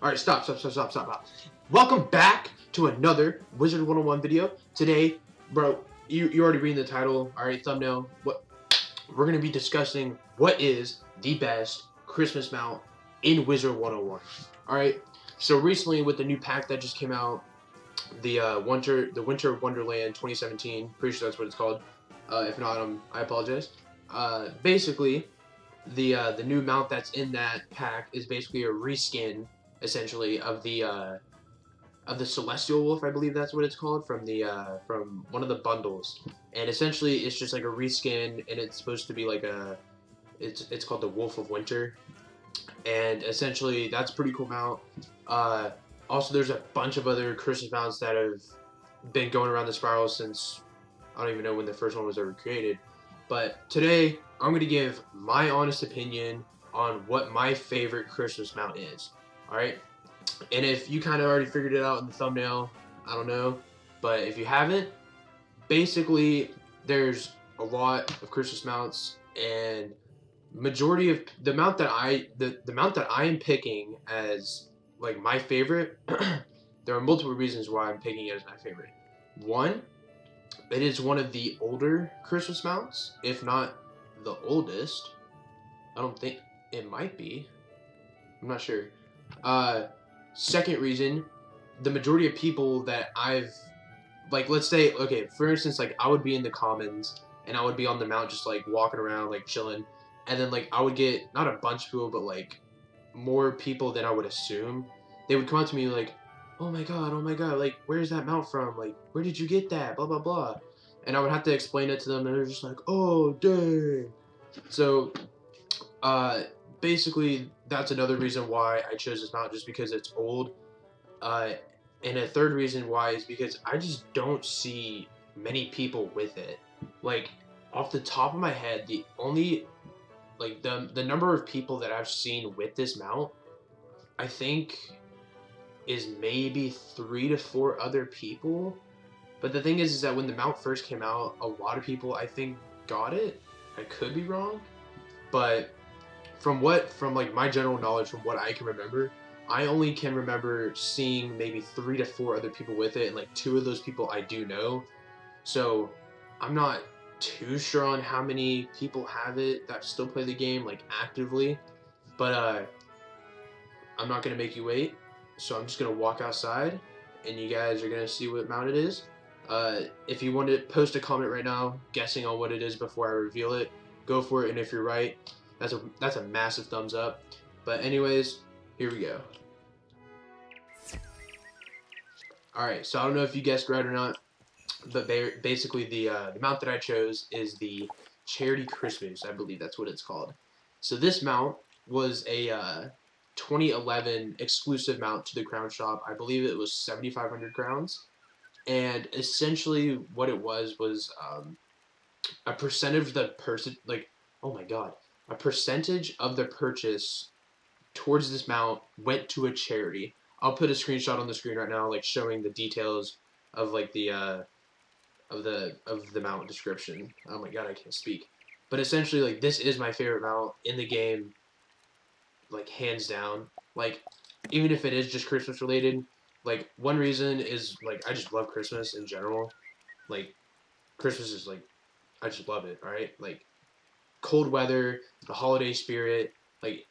Alright, stop. Welcome back to another Wizard101 video. Today, bro, you already reading the title, alright, thumbnail. What we're gonna be discussing what is the best Christmas mount in Wizard101. Alright, so recently with the new pack that just came out, the Winter Wonderland 2017, pretty sure that's what it's called. If not, I apologize. Basically, the new mount that's in that pack is basically a reskin, essentially, of the Celestial Wolf, I believe that's what it's called, from one of the bundles. And essentially, it's just like a reskin, and it's supposed to be like it's called the Wolf of Winter. And essentially, that's a pretty cool mount. Also, there's a bunch of other Christmas mounts that have been going around the spiral since, I don't even know when the first one was ever created. But today, I'm going to give my honest opinion on what my favorite Christmas mount is. Alright? And if you kind of already figured it out in the thumbnail, I don't know. But if you haven't, basically, there's a lot of Christmas mounts, and majority of the mount that the mount that I am picking as like my favorite, there are multiple reasons why I'm picking it as my favorite. One, it is one of the older Christmas mounts, if not the oldest. I don't think it might be. I'm not sure. Second reason, the majority of people that I've, like, let's say, okay, for instance, like, I would be in the commons, and I would be on the mount just, like, walking around, like, chilling, and then, like, I would get, not a bunch of people, but, like, more people than I would assume. They would come up to me, like, oh my god, like, where's that mount from? Like, where did you get that? Blah, blah, blah. And I would have to explain it to them, and they're just like, oh, dang. So, basically, that's another reason why I chose this mount, just because it's old. And a third reason why is because I just don't see many people with it. Like, off the top of my head, the only, like, the number of people that I've seen with this mount, I think, is maybe 3 to 4 other people. But the thing is that when the mount first came out, a lot of people, I think, got it. I could be wrong, but from like my general knowledge, from what I can remember, I only can remember seeing maybe 3 to 4 other people with it, and like 2 of those people I do know. So I'm not too sure on how many people have it that still play the game, like, actively. But I'm not gonna make you wait, so I'm just gonna walk outside, and you guys are gonna see what mount it is. If you want to post a comment right now, guessing on what it is before I reveal it, go for it. And if you're right, that's a massive thumbs up. But anyways, here we go. Alright, so I don't know if you guessed right or not, but basically the mount that I chose is the Charity Christmas. I believe that's what it's called. So this mount was a 2011 exclusive mount to the crown shop. I believe it was 7,500 crowns. And essentially what it was a percentage of the person, like, oh my god, a percentage of the purchase towards this mount went to a charity. I'll put a screenshot on the screen right now, like, showing the details of, like, the mount description. Oh my god, I can't speak. But essentially, like, this is my favorite mount in the game, like, hands down. Like, even if it is just Christmas related, like, one reason is, like, I just love Christmas in general. Like, Christmas is, like, I just love it, alright? Like, cold weather, the holiday spirit, like,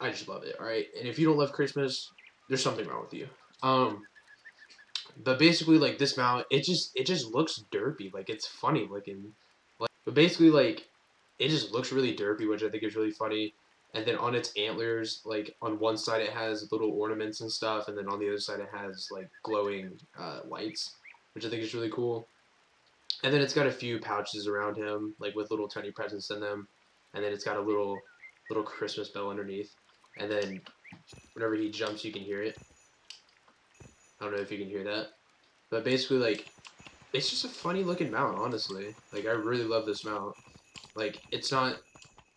I just love it, alright? And if you don't love Christmas, there's something wrong with you. But basically, like, this mount, it just looks derpy. Like, it's funny looking. Like, but basically, like, it just looks really derpy, which I think is really funny. And then on its antlers, like, on one side it has little ornaments and stuff, and then on the other side it has, like, glowing lights, which I think is really cool. And then it's got a few pouches around him, like, with little tiny presents in them. And then it's got a little Christmas bell underneath. And then whenever he jumps, you can hear it. I don't know if you can hear that. But basically, like, it's just a funny looking mount, honestly. Like, I really love this mount. Like, it's not,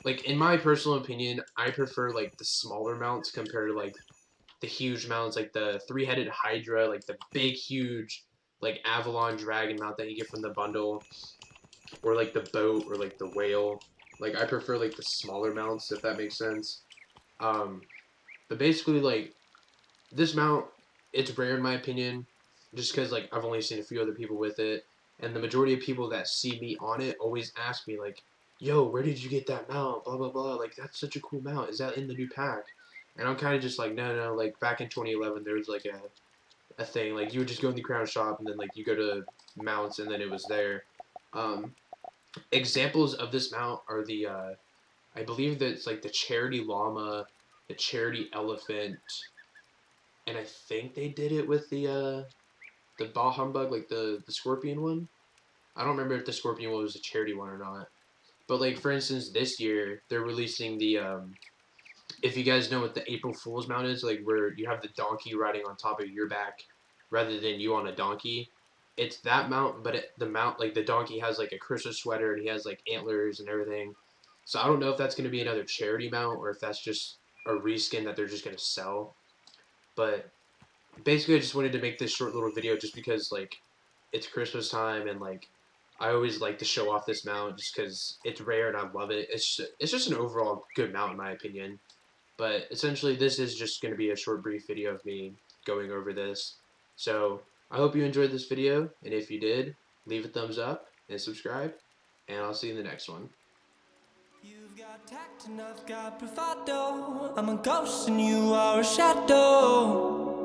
like, in my personal opinion, I prefer, like, the smaller mounts compared to, like, the huge mounts, like the 3-headed Hydra, like the big, huge, like, Avalon Dragon mount that you get from the bundle. or like the boat or like the whale. Like I prefer like the smaller mounts if that makes sense. Um, but basically like this mount, it's rare in my opinion, just because like I've only seen a few other people with it, and the majority of people that see me on it always ask me like, "Yo, where did you get that mount?" Blah blah blah. Like that's such a cool mount. Is that in the new pack? And I'm kind of just like, no, no. Like back in 2011, there was like a thing like you would just go in the crown shop and then like you go to mounts and then it was there. Um, Examples of this mount are the I believe that it's like the charity llama, the charity elephant, and I think they did it with the Bah Humbug, like the scorpion one. I don't remember if the scorpion one was a charity one or not. But like for instance, this year they're releasing the if you guys know what the April Fool's mount is, like where you have the donkey riding on top of your back rather than you on a donkey. It's that mount, but the mount like the donkey has like a Christmas sweater and he has like antlers and everything. So I don't know if that's gonna be another charity mount or if that's just a reskin that they're just gonna sell. But basically I just wanted to make this short little video just because like it's Christmas time and like I always like to show off this mount just because it's rare and I love it. It's just an overall good mount in my opinion. But essentially this is just going to be a short brief video of me going over this. So I hope you enjoyed this video, and if you did, leave a thumbs up and subscribe, and I'll see you in the next one. You've got tact and I've got bravado. I'm a ghost and you are a shadow.